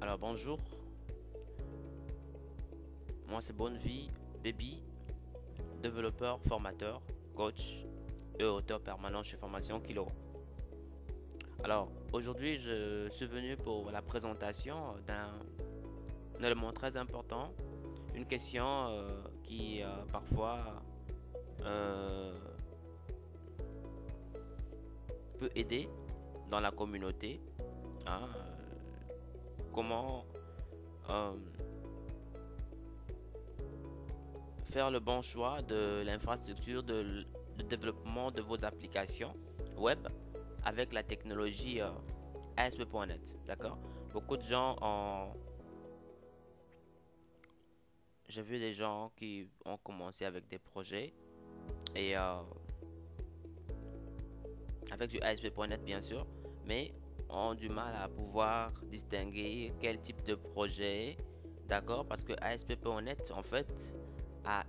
Alors bonjour, moi c'est Bonnevie Baby, développeur, formateur, coach et auteur permanent chez Formation Kilo. Alors aujourd'hui je suis venu pour la présentation d'un élément très important, une question qui parfois euh, peut aider dans la communauté. Hein, comment euh, faire le bon choix de l'infrastructure de développement de vos applications web avec la technologie ASP.NET. D'accord? Beaucoup de gens ont. J'ai vu des gens qui ont commencé avec des projets et avec du ASP.NET bien sûr, mais ont du mal à pouvoir distinguer quel type de projet, d'accord? Parce que ASP.NET en fait a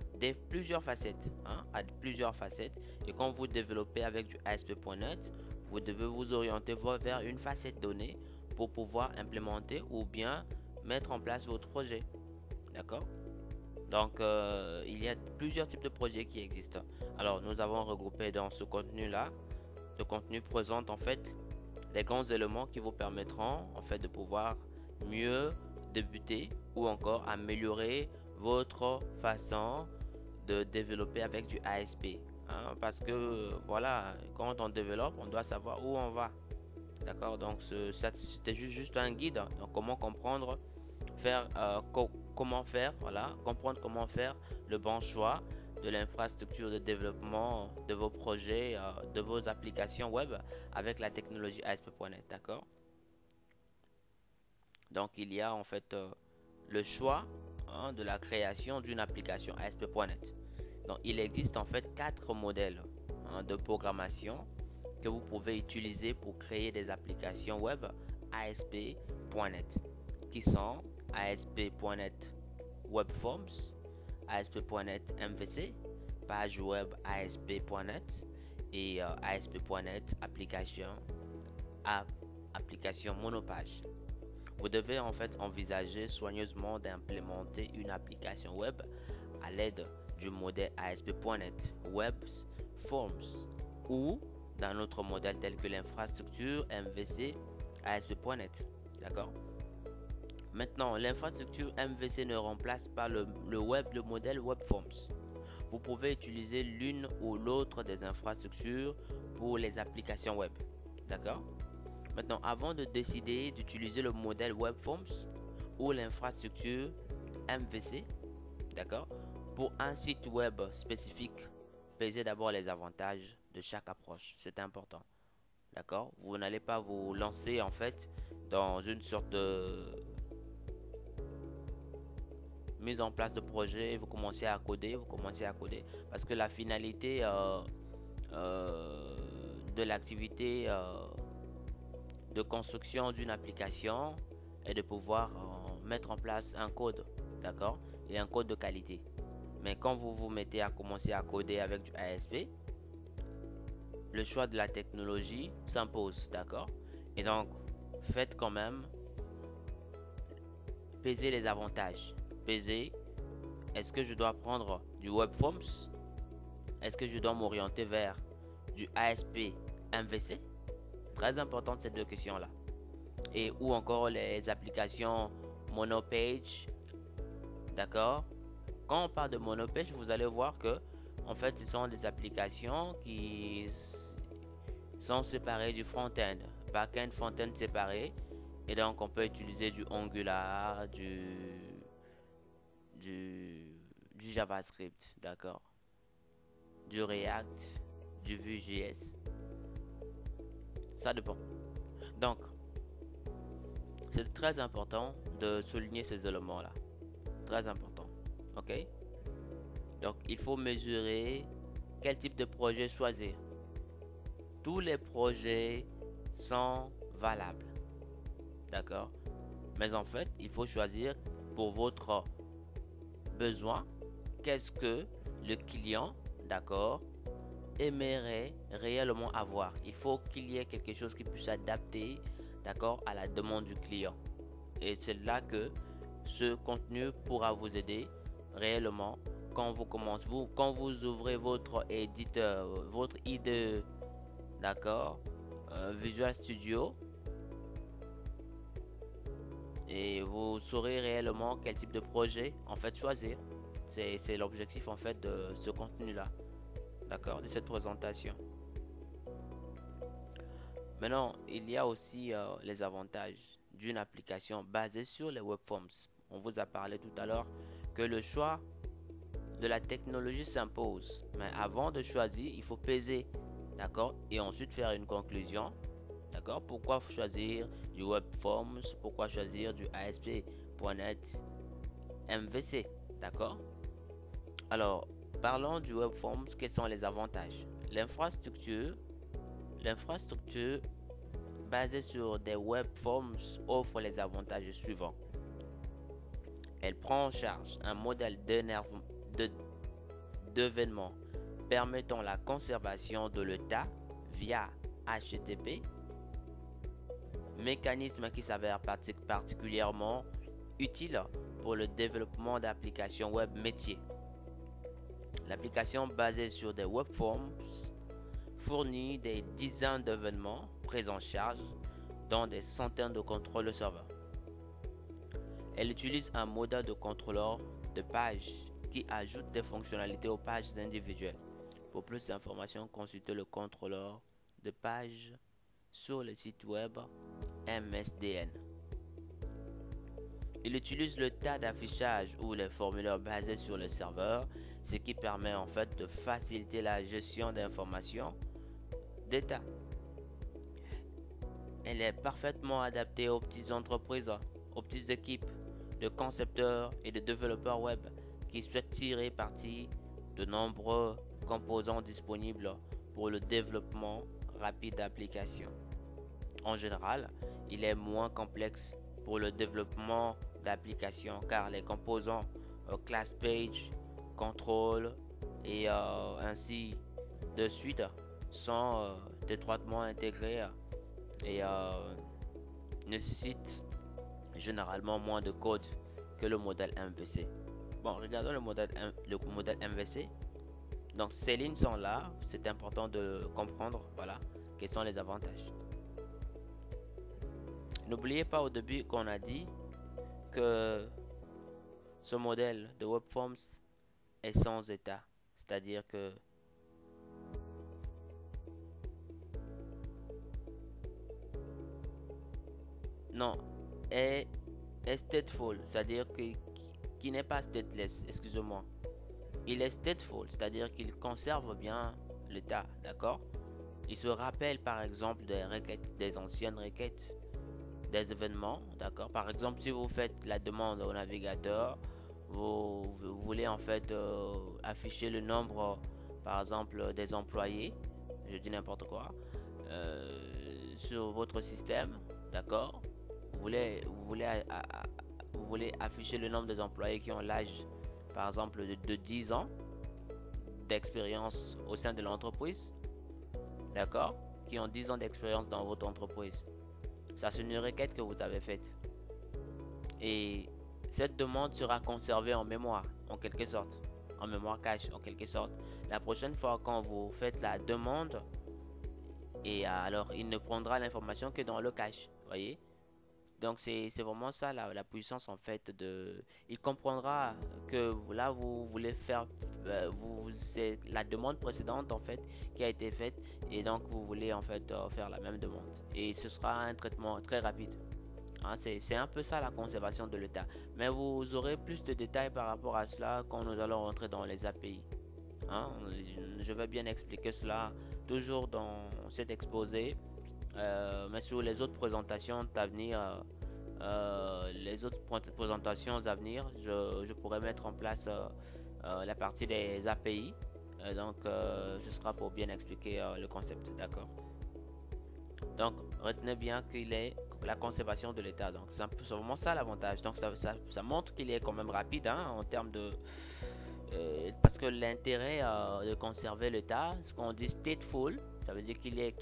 plusieurs facettes, hein, a plusieurs facettes. Et quand vous développez avec du ASP.NET, vous devez vous orienter vers une facette donnée pour pouvoir implémenter ou bien mettre en place votre projet, d'accord? Donc, il y a plusieurs types de projets qui existent. Alors, nous avons regroupé dans ce contenu-là, le contenu présente en fait les grands éléments qui vous permettront en fait de pouvoir mieux débuter ou encore améliorer votre façon de développer avec du ASP. Hein, parce que voilà, quand on développe, on doit savoir où on va. D'accord? Donc c'était juste un guide. Donc comment comprendre, comment faire, voilà, comprendre comment faire le bon choix de l'infrastructure de développement de vos projets, de vos applications web avec la technologie ASP.NET. D'accord? Donc il y a en fait le choix, hein, de la création d'une application ASP.NET. Donc il existe en fait quatre modèles, hein, de programmation que vous pouvez utiliser pour créer des applications web ASP.NET qui sont ASP.NET Web Forms, ASP.NET MVC, page web ASP.NET et ASP.NET application monopage. Vous devez en fait envisager soigneusement d'implémenter une application web à l'aide du modèle ASP.NET Web Forms ou d'un autre modèle tel que l'infrastructure MVC ASP.NET. D'accord? Maintenant, l'infrastructure MVC ne remplace pas le modèle Web Forms. Vous pouvez utiliser l'une ou l'autre des infrastructures pour les applications web. D'accord? Maintenant, avant de décider d'utiliser le modèle Web Forms ou l'infrastructure MVC, d'accord, pour un site web spécifique, pesez d'abord les avantages de chaque approche. C'est important. D'accord? Vous n'allez pas vous lancer en fait dans une sorte de mise en place de projet. Vous commencez à coder, parce que la finalité euh, de l'activité de construction d'une application est de pouvoir mettre en place un code, d'accord, et un code de qualité. Mais quand vous vous mettez à commencer à coder avec du ASP, le choix de la technologie s'impose, d'accord. Et donc faites quand même peser les avantages. Peser, est-ce que je dois prendre du Web Forms? Est-ce que je dois m'orienter vers du ASP MVC? Très importante ces deux questions-là. Et ou encore les applications monopage, d'accord? Quand on parle de monopage, vous allez voir que en fait ce sont des applications qui sont séparées du front-end, back-end, front-end séparés, et donc on peut utiliser du Angular, du, du JavaScript, d'accord? Du React, du Vue.js, ça dépend. Donc c'est très important de souligner ces éléments-là. Très important. Ok? Donc, il faut mesurer quel type de projet choisir. Tous les projets sont valables. D'accord? Mais en fait, il faut choisir pour votre besoin qu'est-ce que le client, d'accord, aimerait réellement avoir. Il faut qu'il y ait quelque chose qui puisse s'adapter, d'accord, à la demande du client. Et c'est là que ce contenu pourra vous aider réellement quand vous commencez, quand vous ouvrez votre éditeur, votre IDE, d'accord, Visual Studio, et vous saurez réellement quel type de projet en fait choisir. C'est l'objectif en fait de ce contenu-là, d'accord, de cette présentation. Maintenant, il y a aussi les avantages d'une application basée sur les webforms. On vous a parlé tout à l'heure que le choix de la technologie s'impose. Mais avant de choisir, il faut peser, d'accord? Et ensuite faire une conclusion, d'accord? Pourquoi choisir du webforms? Pourquoi choisir du ASP.NET MVC, d'accord? Alors, parlons du webforms. Quels sont les avantages? L'infrastructure basée sur des webforms offre les avantages suivants. Elle prend en charge un modèle d'événements permettant la conservation de l'état via HTTP, mécanisme qui s'avère particulièrement utile pour le développement d'applications web métiers. L'application basée sur des webforms fournit des dizaines d'événements pris en charge dans des centaines de contrôleurs serveurs. Elle utilise un modèle de contrôleur de page qui ajoute des fonctionnalités aux pages individuelles. Pour plus d'informations, consultez le contrôleur de page sur le site web MSDN. Il utilise le tas d'affichage ou les formulaires basés sur le serveur, ce qui permet en fait de faciliter la gestion d'informations d'état. Elle est parfaitement adaptée aux petites entreprises, aux petites équipes de concepteurs et de développeurs web qui souhaitent tirer parti de nombreux composants disponibles pour le développement rapide d'applications. En général, il est moins complexe pour le développement d'applications car les composants class page, control et ainsi de suite sont étroitement intégrés et nécessitent généralement moins de code que le modèle MVC. Bon, regardons le modèle MVC. Donc ces lignes sont là, c'est important de comprendre, voilà, quels sont les avantages. N'oubliez pas au début qu'on a dit que ce modèle de webforms est sans état, c'est-à-dire que non, est stateful, c'est-à-dire qui n'est pas stateless, excusez-moi. Il est stateful, c'est-à-dire qu'il conserve bien l'état, d'accord? Il se rappelle par exemple des requêtes, des anciennes requêtes, des événements, d'accord? Par exemple, si vous faites la demande au navigateur, vous voulez en fait afficher le nombre, par exemple, des employés, je dis n'importe quoi, sur votre système, d'accord? Vous voulez afficher le nombre des employés qui ont l'âge, par exemple, de 10 ans d'expérience au sein de l'entreprise, d'accord? Qui ont 10 ans d'expérience dans votre entreprise. Ça, c'est une requête que vous avez faite. Et cette demande sera conservée en mémoire, en quelque sorte. En mémoire cache, en quelque sorte. La prochaine fois, quand vous faites la demande, et alors il ne prendra l'information que dans le cache. Voyez? Donc c'est vraiment ça la puissance en fait de. Il comprendra que là vous voulez faire, c'est la demande précédente en fait qui a été faite et donc vous voulez en fait faire la même demande et ce sera un traitement très rapide. Hein, c'est un peu ça la conservation de l'état. Mais vous aurez plus de détails par rapport à cela quand nous allons rentrer dans les API. Hein, je vais bien expliquer cela toujours dans cet exposé. Mais sur les autres présentations à venir, je pourrais mettre en place la partie des API. Donc, ce sera pour bien expliquer le concept, d'accord? Donc, retenez bien qu'il est la conservation de l'état. Donc, c'est vraiment ça l'avantage. Donc, ça montre qu'il est quand même rapide hein, en termes de. Parce que l'intérêt de conserver l'état, ce qu'on dit stateful, ça veut dire qu'il est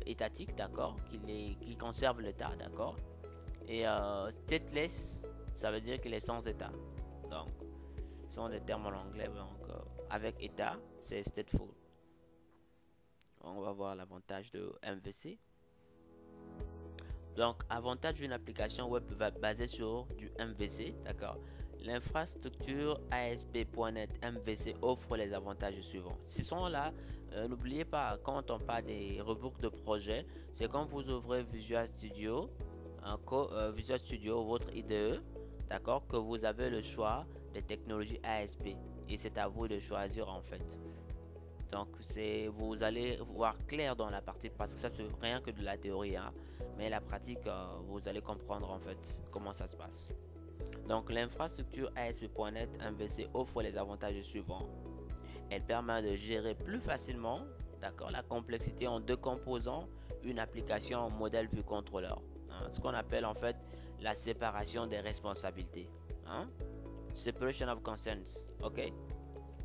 étatique, d'accord, qu'il conserve l'état, d'accord, Et stateless, ça veut dire qu'il est sans état. Donc, ce sont des termes en anglais. Donc, avec état, c'est stateful. On va voir l'avantage de MVC. Donc, avantage d'une application web basée sur du MVC, d'accord? L'infrastructure ASP.NET MVC offre les avantages suivants. Ce sont là, n'oubliez pas, quand on parle des rebooks de projet, c'est quand vous ouvrez Visual Studio, Visual Studio, votre IDE, d'accord, que vous avez le choix des technologies ASP. Et c'est à vous de choisir en fait. Donc vous allez voir clair dans la partie parce que ça c'est rien que de la théorie, hein, mais la pratique vous allez comprendre en fait comment ça se passe. Donc l'infrastructure ASP.NET MVC offre les avantages suivants. Elle permet de gérer plus facilement, d'accord, la complexité en décomposant une application en modèle vue contrôleur, hein, ce qu'on appelle en fait la séparation des responsabilités, hein? Separation of concerns, ok?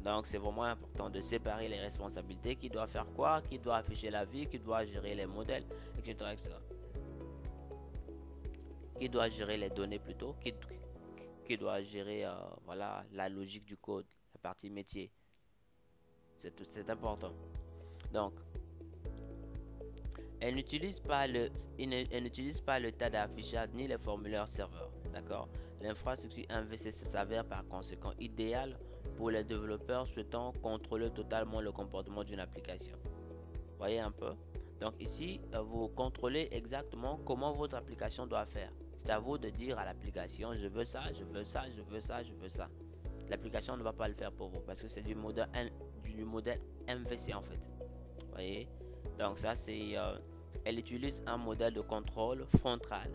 Donc c'est vraiment important de séparer les responsabilités, qui doit faire quoi, qui doit afficher la vie, qui doit gérer les modèles, etc. etc. Qui doit gérer les données plutôt, qui doit gérer voilà, la logique du code, la partie métier. C'est important. Donc, elle n'utilise pas le tas d'affichage ni les formulaires serveurs. D'accord? L'infrastructure MVC s'avère par conséquent idéale pour les développeurs souhaitant contrôler totalement le comportement d'une application. Voyez un peu? Donc ici, vous contrôlez exactement comment votre application doit faire. C'est à vous de dire à l'application, je veux ça, je veux ça, je veux ça, je veux ça. L'application ne va pas le faire pour vous parce que c'est du modèle MVC en fait. Voyez? Donc ça c'est, elle utilise un modèle de contrôle frontal,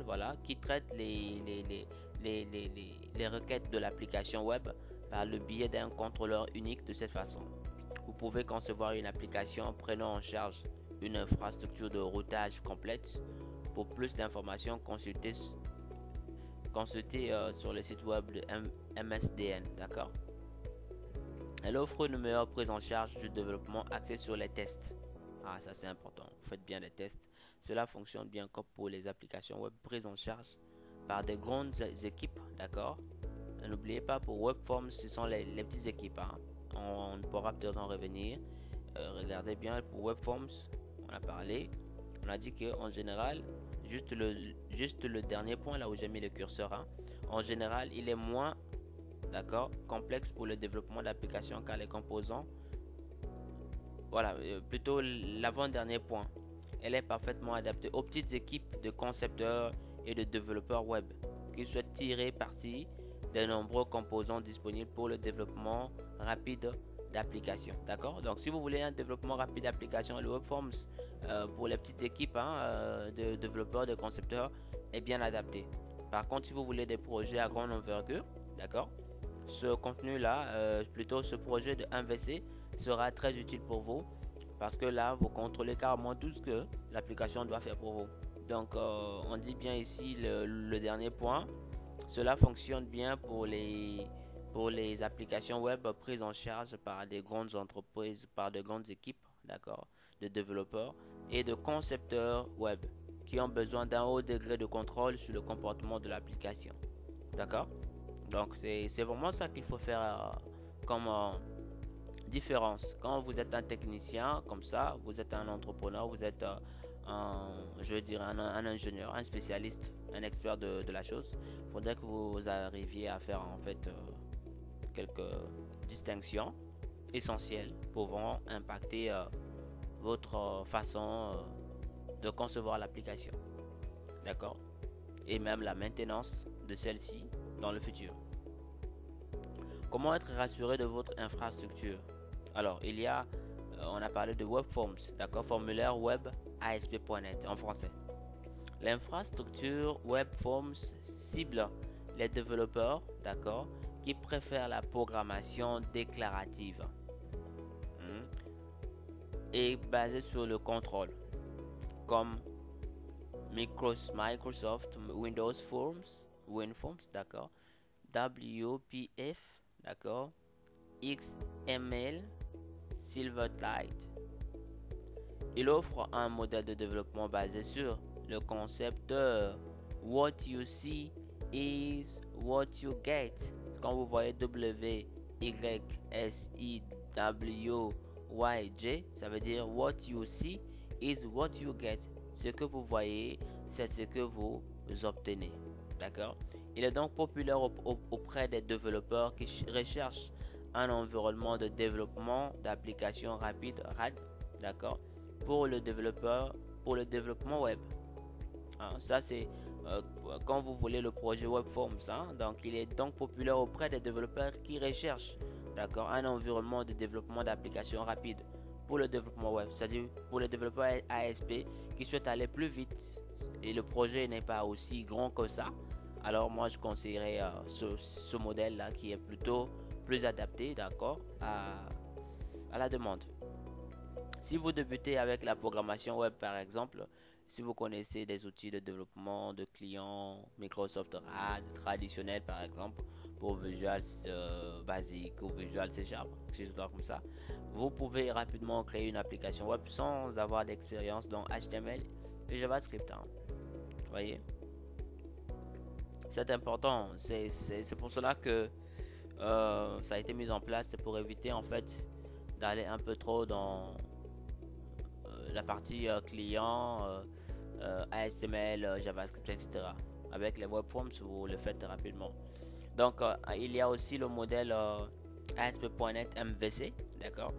voilà, qui traite les requêtes de l'application web par le biais d'un contrôleur unique. De cette façon, vous pouvez concevoir une application prenant en charge une infrastructure de routage complète. Pour plus d'informations, consultez sur le site web de MSDN, d'accord? Elle offre une meilleure prise en charge du développement axé sur les tests. Ah, ça c'est important. Vous faites bien les tests. Cela fonctionne bien comme pour les applications web prises en charge par des grandes équipes, d'accord? N'oubliez pas, pour Webforms, ce sont les petites équipes, hein. On pourra peut-être en revenir. Regardez bien pour Webforms, on a parlé. On a dit qu'en général, juste le dernier point là où j'ai mis le curseur, hein, en général, il est moins, d'accord, complexe pour le développement d'applications car les composants, voilà, plutôt l'avant-dernier point, elle est parfaitement adaptée aux petites équipes de concepteurs et de développeurs web qui souhaitent tirer parti des nombreux composants disponibles pour le développement rapide d'applications. D'accord? Donc, si vous voulez un développement rapide d'application, le Webforms pour les petites équipes, hein, de développeurs, de concepteurs est bien adapté. Par contre, si vous voulez des projets à grande envergure, d'accord, ce contenu-là, plutôt ce projet de MVC sera très utile pour vous parce que là, vous contrôlez carrément tout ce que l'application doit faire pour vous. Donc, on dit bien ici le dernier point. Cela fonctionne bien pour les applications web prises en charge par des grandes entreprises, par de grandes équipes, d'accord, de développeurs et de concepteurs web qui ont besoin d'un haut degré de contrôle sur le comportement de l'application. D'accord? Donc c'est vraiment ça qu'il faut faire comme différence. Quand vous êtes un technicien comme ça, vous êtes un entrepreneur, vous êtes je veux dire un ingénieur, un spécialiste, un expert de la chose, il faudrait que vous arriviez à faire en fait quelques distinctions essentielles pouvant impacter votre façon de concevoir l'application. D'accord? Et même la maintenance de celle-ci dans le futur. Comment être rassuré de votre infrastructure? Alors, on a parlé de Webforms, d'accord, formulaire web ASP.NET en français. L'infrastructure Webforms cible les développeurs, d'accord, qui préfèrent la programmation déclarative et basée sur le contrôle, comme Microsoft Windows Forms, WinForms, d'accord, WPF, d'accord, XML, Silverlight. Il offre un modèle de développement basé sur le concept de what you see is what you get. Quand vous voyez W, Y, S, I, W, Y, J, ça veut dire what you see is what you get. Ce que vous voyez, c'est ce que vous obtenez. D'accord? Il est donc populaire auprès des développeurs qui recherchent un environnement de développement d'applications rapides, RAD, d'accord, pour le développeur, pour le développement web. Hein, ça c'est euh, quand vous voulez le projet WebForms. Hein, donc il est donc populaire auprès des développeurs qui recherchent, d'accord, un environnement de développement d'applications rapides pour le développement web, c'est-à-dire pour les développeurs ASP qui souhaitent aller plus vite et le projet n'est pas aussi grand que ça. Alors moi je conseillerais ce modèle là qui est plutôt plus adapté, d'accord, à la demande. Si vous débutez avec la programmation web par exemple, si vous connaissez des outils de développement de clients Microsoft RAD traditionnels par exemple pour Visual Basic ou Visual C Sharp, quelque chose comme ça, vous pouvez rapidement créer une application web sans avoir d'expérience dans HTML et JavaScript. Hein. Vous voyez, c'est important. C'est pour cela que ça a été mis en place. C'est pour éviter en fait d'aller un peu trop dans la partie client, HTML, JavaScript, etc. Avec les web forms, vous le faites rapidement. Donc, il y a aussi le modèle ASP.NET MVC, d'accord.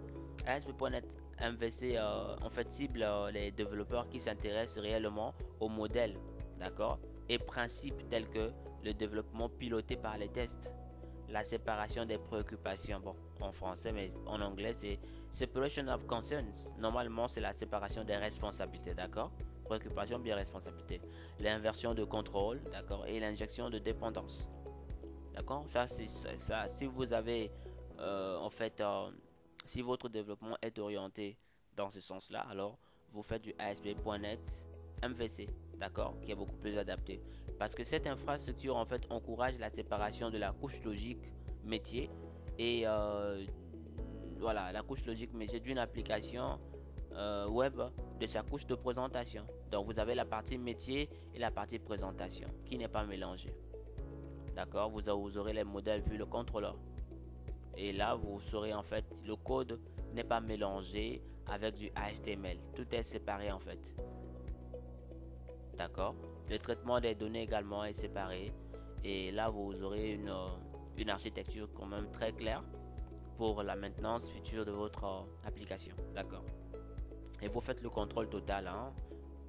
ASP.NET MVC en fait cible les développeurs qui s'intéressent réellement au modèle, d'accord, et principes tels que le développement piloté par les tests, la séparation des préoccupations, bon, en français, mais en anglais, c'est separation of concerns. Normalement, c'est la séparation des responsabilités, d'accord? Préoccupation, bien responsabilité. L'inversion de contrôle, d'accord? Et l'injection de dépendance, d'accord? Ça, c'est ça. Si vous avez, en fait, si votre développement est orienté dans ce sens-là, alors vous faites du ASP.NET MVC, d'accord, qui est beaucoup plus adapté. Parce que cette infrastructure, en fait, encourage la séparation de la couche logique métier et voilà, la couche logique métier d'une application web de sa couche de présentation. Donc, vous avez la partie métier et la partie présentation qui n'est pas mélangée. D'accord, vous aurez les modèles vu le contrôleur. Et là, vous saurez en fait, le code n'est pas mélangé avec du HTML. Tout est séparé en fait. D'accord. Le traitement des données également est séparé. Et là, vous aurez une architecture quand même très claire pour la maintenance future de votre application. D'accord. Et vous faites le contrôle total. Hein,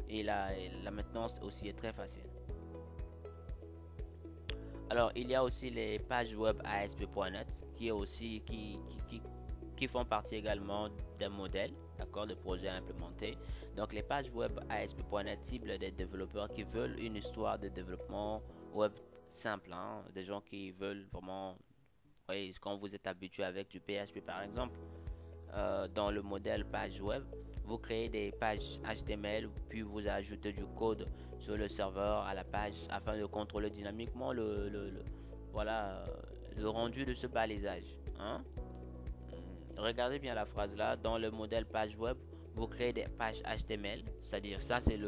et la maintenance aussi est très facile. Alors, il y a aussi les pages web ASP.NET qui est aussi qui font partie également d'un modèle, d'accord, de projet à implémenter. Donc, les pages web ASP.NET ciblent des développeurs qui veulent une histoire de développement web simple, hein, des gens qui veulent vraiment, oui, quand vous êtes habitué avec du PHP par exemple, dans le modèle page web, vous créez des pages HTML, puis vous ajoutez du code sur le serveur à la page afin de contrôler dynamiquement voilà, le rendu de ce balisage. Hein. Regardez bien la phrase là. Dans le modèle page web, vous créez des pages HTML, c'est-à-dire ça c'est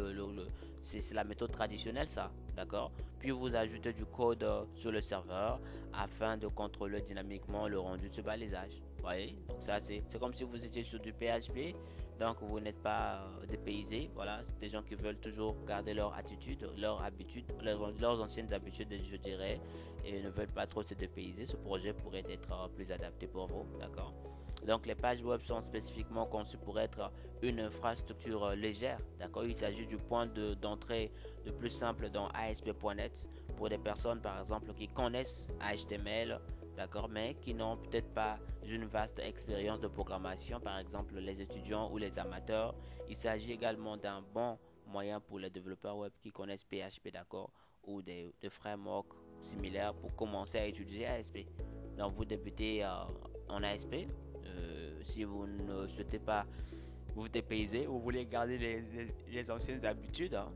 c'est la méthode traditionnelle ça, d'accord? Puis vous ajoutez du code sur le serveur afin de contrôler dynamiquement le rendu de ce balisage. Vous voyez? Donc ça c'est comme si vous étiez sur du PHP, donc vous n'êtes pas dépaysé. Voilà, c'est des gens qui veulent toujours garder leur attitude, leur habitude, leurs anciennes habitudes, je dirais, et ne veulent pas trop se dépayser. Ce projet pourrait être plus adapté pour vous, d'accord? Donc les pages web sont spécifiquement conçues pour être une infrastructure légère. D'accord, il s'agit du point d'entrée le plus simple dans ASP.NET pour des personnes par exemple qui connaissent HTML, d'accord, mais qui n'ont peut-être pas une vaste expérience de programmation, par exemple les étudiants ou les amateurs. Il s'agit également d'un bon moyen pour les développeurs web qui connaissent PHP, d'accord, ou des frameworks similaires pour commencer à utiliser ASP. Donc vous débutez en ASP. Si vous ne souhaitez pas vous dépayser, vous voulez garder les anciennes habitudes, hein,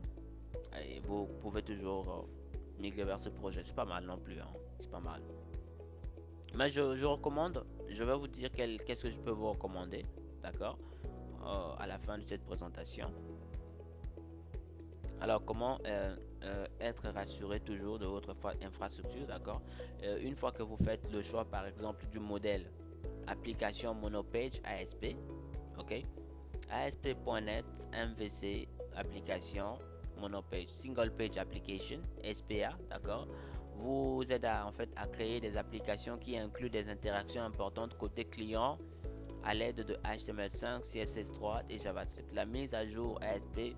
et vous pouvez toujours migrer vers ce projet. C'est pas mal non plus. Hein, c'est pas mal. Mais je recommande, je vais vous dire qu'est-ce que je peux vous recommander. D'accord. à la fin de cette présentation. Alors, comment être rassuré toujours de votre infrastructure, d'accord? Une fois que vous faites le choix, par exemple, du modèle application monopage ASP, ok? ASP.NET MVC application monopage single page application SPA, d'accord, vous aide en fait à créer des applications qui incluent des interactions importantes côté client à l'aide de HTML5, CSS3 et JavaScript. La mise à jour ASP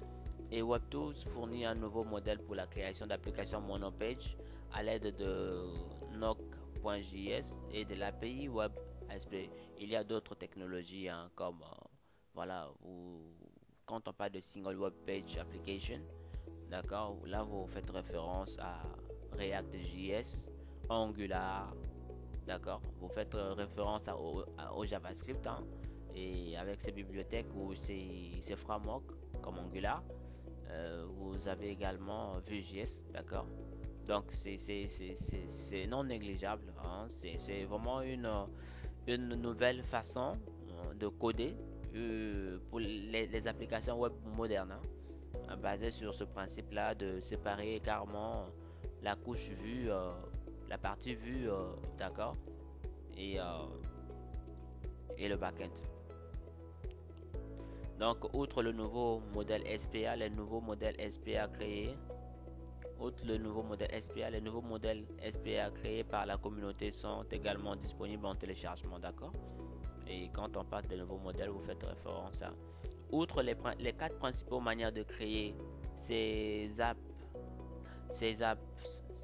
et WebTools fournit un nouveau modèle pour la création d'applications monopage à l'aide de Nock.js et de l'API Web ASP. Il y a d'autres technologies hein, comme voilà, quand on parle de single web page application, d'accord, là vous faites référence à React.js, Angular, d'accord, vous faites référence au JavaScript hein, et avec ces bibliothèques ou ces frameworks comme Angular, vous avez également Vue.js, d'accord. Donc c'est non négligeable, hein. C'est vraiment une nouvelle façon de coder pour les applications web modernes, hein, basées sur ce principe-là de séparer carrément la couche vue, la partie vue, d'accord, et, et le backend. Donc, outre le nouveau modèle SPA, les nouveaux modèles SPA créés, outre le nouveau modèle SPA, les nouveaux modèles SPA créés par la communauté sont également disponibles en téléchargement, d'accord? Et quand on parle de nouveaux modèles, vous faites référence à. Outre les quatre principales manières de créer ces apps, ces apps,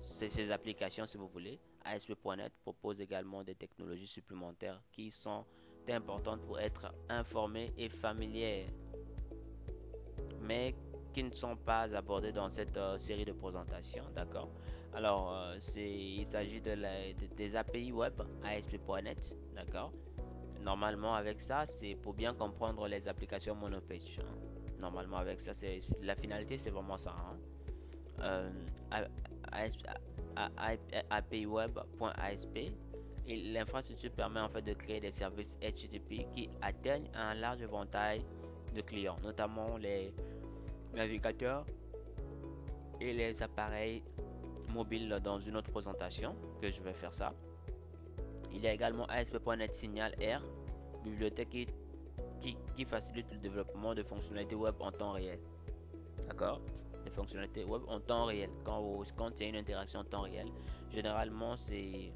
ces applications, si vous voulez, ASP.NET propose également des technologies supplémentaires qui sont importantes pour être informé et familier, mais qui ne sont pas abordées dans cette série de présentations, d'accord? Alors, il s'agit des API web ASP.NET, d'accord? Normalement, avec ça, c'est pour bien comprendre les applications monopage, hein. Normalement, avec ça, la finalité, c'est vraiment ça, hein. API web.asp et l'infrastructure permet en fait de créer des services HTTP qui atteignent un large éventail de clients, notamment les navigateurs et les appareils mobiles dans une autre présentation que je vais faire ça. Il y a également ASP.NET Signal R, bibliothèque qui facilite le développement de fonctionnalités web en temps réel. D'accord? Des fonctionnalités web en temps réel. Quand il y a une interaction en temps réel, généralement c'est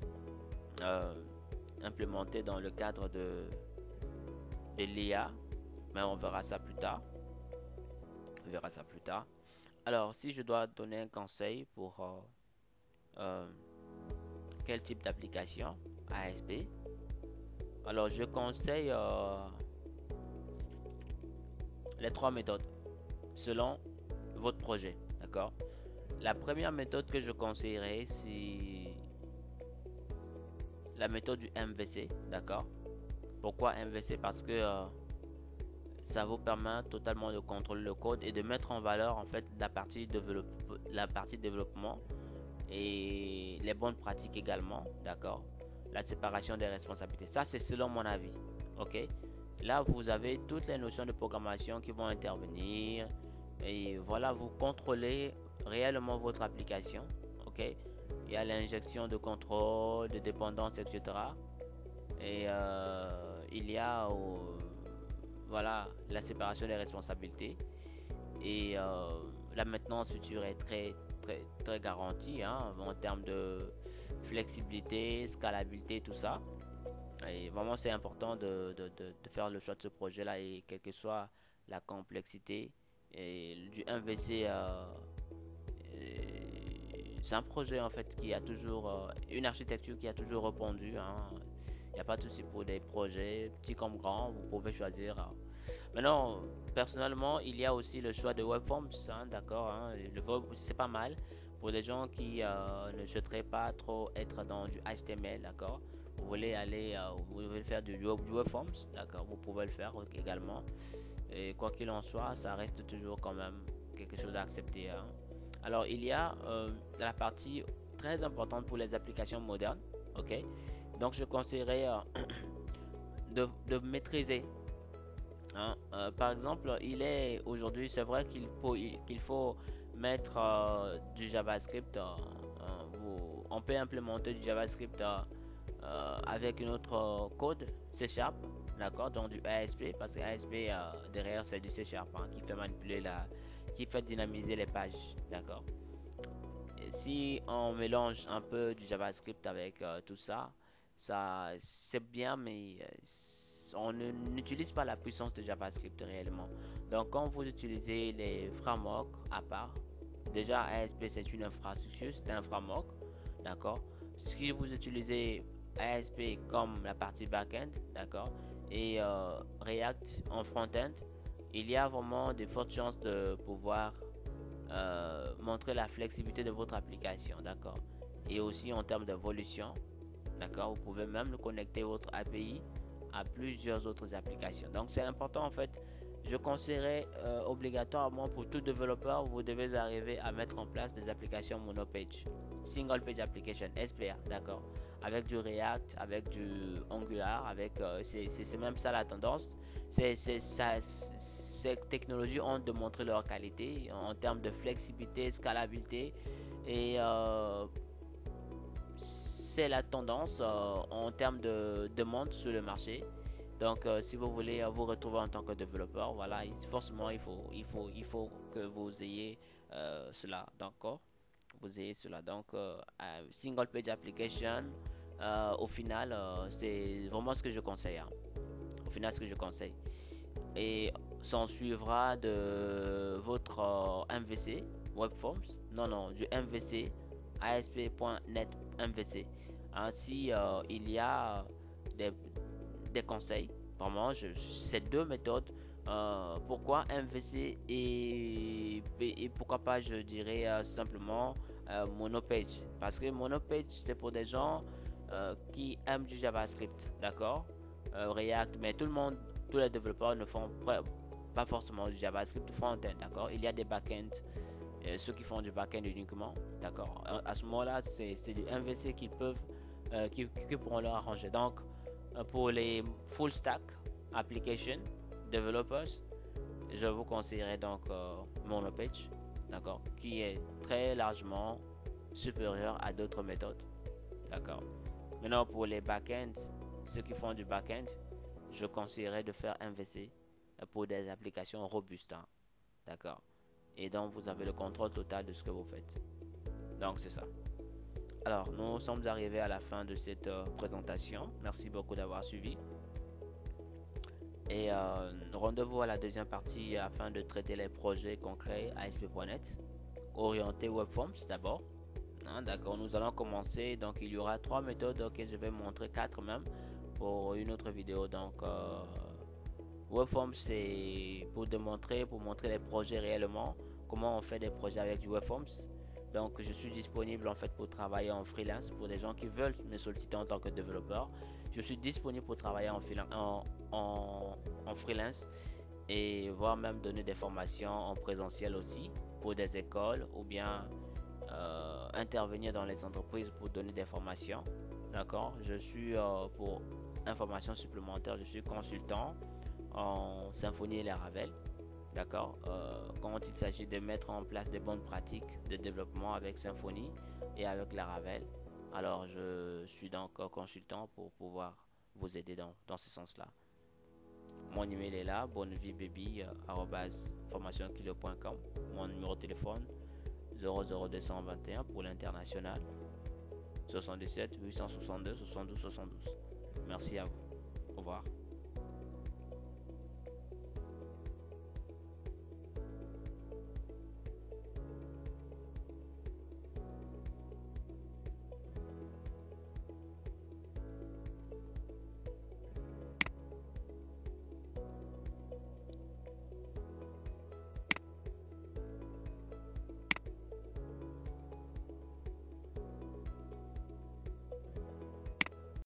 implémenté dans le cadre de l'IA, mais on verra ça plus tard. On verra ça plus tard. Alors, si je dois donner un conseil pour quel type d'application ASP, alors je conseille les trois méthodes selon votre projet, d'accord. La première méthode que je conseillerais, c'est la méthode du MVC, d'accord. Pourquoi MVC? Parce que ça vous permet totalement de contrôler le code et de mettre en valeur en fait la partie développement et les bonnes pratiques également, d'accord. La séparation des responsabilités, ça c'est selon mon avis, ok. Là vous avez toutes les notions de programmation qui vont intervenir et voilà, vous contrôlez réellement votre application, ok. Il y a l'injection de contrôle, de dépendance, etc. Et il y a voilà, la séparation des responsabilités et la maintenance future est très garantie hein, en termes de flexibilité, scalabilité, tout ça. Et vraiment, c'est important de faire le choix de ce projet-là et quelle que soit la complexité. Et du MVC, c'est un projet en fait qui a toujours une architecture qui a toujours répondu, hein. Il n'y a pas de souci pour des projets, petits comme grands, vous pouvez choisir. Maintenant, personnellement, il y a aussi le choix de Webforms, hein, d'accord, hein. Le web, c'est pas mal pour les gens qui ne souhaiteraient pas trop être dans du HTML, d'accord. Vous voulez aller, vous voulez faire du Webforms, d'accord, vous pouvez le faire également. Et quoi qu'il en soit, ça reste toujours quand même quelque chose à accepter, hein. Alors, il y a la partie très importante pour les applications modernes, ok. Donc, je conseillerais de maîtriser hein. Par exemple, il est aujourd'hui, c'est vrai qu'il faut mettre du JavaScript. On peut implémenter du JavaScript avec une autre code C Sharp, d'accord, donc du ASP, parce que ASP derrière c'est du C Sharp, hein, qui fait manipuler qui fait dynamiser les pages, d'accord. Et si on mélange un peu du JavaScript avec tout ça, ça c'est bien, mais n'utilise pas la puissance de JavaScript réellement. Donc quand vous utilisez les frameworks à part, déjà ASP c'est une infrastructure, c'est un framework, d'accord. Si vous utilisez ASP comme la partie backend, d'accord, et React en front-end, il y a vraiment de fortes chances de pouvoir montrer la flexibilité de votre application, d'accord. Et aussi en termes d'évolution, d'accord, vous pouvez même connecter votre API à plusieurs autres applications. Donc c'est important en fait. Je conseillerais obligatoirement pour tout développeur, vous devez arriver à mettre en place des applications monopage, single page application, SPA, d'accord, avec du React, avec du Angular, avec c'est même ça la tendance. Ces technologies ont démontré leur qualité en termes de flexibilité, scalabilité et c'est la tendance en termes de demande sur le marché. Donc, si vous voulez vous retrouver en tant que développeur, voilà, forcément, il faut que vous ayez cela, d'accord? Vous ayez cela. Donc, single page application, au final, c'est vraiment ce que je conseille, hein. Au final, ce que je conseille. Et s'en suivra de votre MVC, Webforms, non, non, du MVC, ASP.NET MVC. Ainsi, il y a des, des conseils. Vraiment, ces deux méthodes. Pourquoi MVC et pourquoi pas, je dirais simplement Monopage. Parce que Monopage, c'est pour des gens qui aiment du JavaScript, d'accord? React, mais tous les développeurs ne font pas forcément du JavaScript front-end, d'accord? Il y a des back-end, ceux qui font du back-end uniquement, d'accord? À ce moment-là, c'est du MVC qu'ils peuvent, qui pourront leur arranger. Donc, pour les full stack application developers, je vous conseillerais donc Monopage, d'accord? Qui est très largement supérieur à d'autres méthodes, d'accord? Maintenant, pour les back-end, ceux qui font du back-end, je conseillerais de faire MVC pour des applications robustes, hein, d'accord? Et donc, vous avez le contrôle total de ce que vous faites. Donc, c'est ça. Alors, nous sommes arrivés à la fin de cette présentation. Merci beaucoup d'avoir suivi. Et rendez-vous à la deuxième partie afin de traiter les projets concrets ASP.NET, orientés Webforms d'abord, hein, d'accord, nous allons commencer. Donc, il y aura trois méthodes que je vais montrer, quatre même, pour une autre vidéo. Donc, Webforms, c'est pour montrer les projets réellement, comment on fait des projets avec du Webforms. Donc, je suis disponible en fait pour travailler en freelance pour des gens qui veulent me solliciter en tant que développeur. Je suis disponible pour travailler en freelance et voire même donner des formations en présentiel aussi pour des écoles ou bien intervenir dans les entreprises pour donner des formations. D'accord? Je suis pour informations supplémentaires, je suis consultant en Symfony et Laravel. D'accord? Quand il s'agit de mettre en place des bonnes pratiques de développement avec Symfony et avec Laravel, alors je suis donc consultant pour pouvoir vous aider dans ce sens-là. Mon email est là, bonneviebbaby@formationkilo.com. Mon numéro de téléphone 00221 pour l'international 77 862 72 72. Merci à vous. Au revoir.